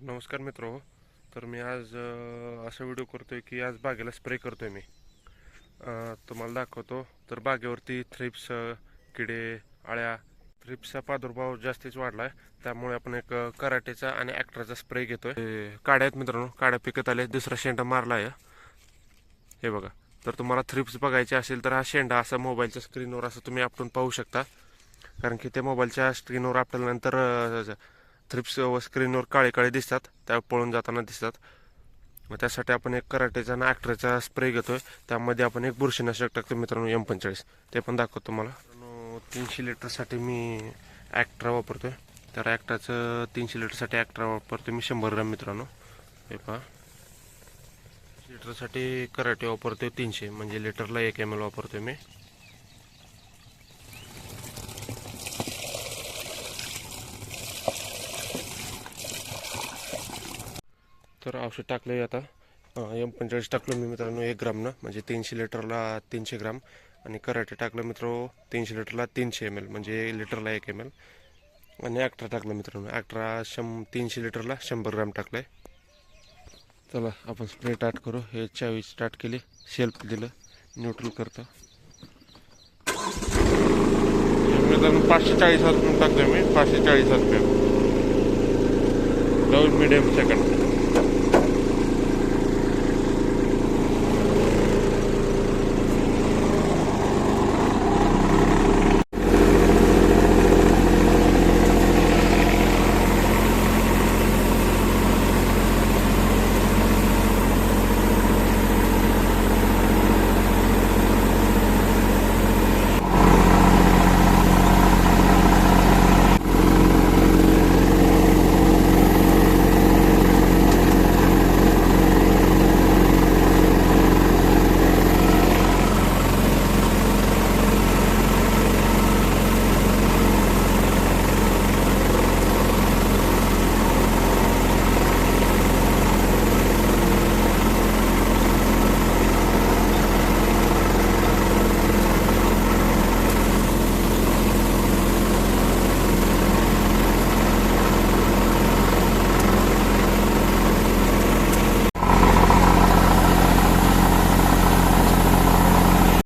नमस्कार मित्रो. तर मी आज असा व्हिडिओ करतोय की आज बागेला स्प्रे करतोय मी. तुम्हाला दाखवतो. तर बागेवरती थ्रिप्स, किडे, अळ्या, थ्रिप्सचा प्रादुर्भाव जास्तीच वाढलाय. त्यामुळे आपण एक कराटेचा आणि ॲक्ट्राचा स्प्रे घेतोय. काड्या आहेत मित्रांनो, काड्या पिकत आले. दुसरा शेंडा मारला आहे, हे बघा. तर तुम्हाला थ्रिप्स बघायचे असेल तर हा शेंडा असा मोबाईलच्या स्क्रीनवर असं तुम्ही आपटून पाहू शकता. कारण की ते मोबाईलच्या स्क्रीनवर आपल्यानंतर थ्रिप्स स्क्रीनवर काळे काळे दिसतात, त्या पळून जाताना दिसतात. मग त्यासाठी आपण एक कराटेचा आणि ॲक्ट्राचा स्प्रे घेतोय. त्यामध्ये आपण एक बुरशीनाशक टाकतो मित्रांनो, M45. ते पण दाखवतो तुम्हाला. 300 लिटरसाठी मी ॲक्ट्रा वापरतोय. तर ॲक्ट्राचं 300 लिटरसाठी ॲक्ट्रा वापरतो मी 100 ग्राम मित्रांनो. हे पहा, लिटरसाठी कराटे वापरतोय 300, म्हणजे लिटरला 1 ml वापरतोय मी. तर औषध टाकलं आता. M45 टाकलं मी मित्रांनो 1 ग्रामनं, म्हणजे 300 लिटरला 300 ग्राम. आणि कराटे टाकलं मित्र 300 लिटरला 300 ml, म्हणजे लिटरला 1 ml. आणि ॲक्ट्रा टाकलं मित्रांनो, ॲक्ट्रा 300 लिटरला 100 ग्राम टाकलं आहे. चला आपण स्प्रे स्टार्ट करू. हे 40 स्टार्ट केली, शेल्फ दिलं, न्यूट्रल करतो. मित्रांनो 540 टाकतोय मी, 540 RPM, डाऊन मिडियम सेकंड.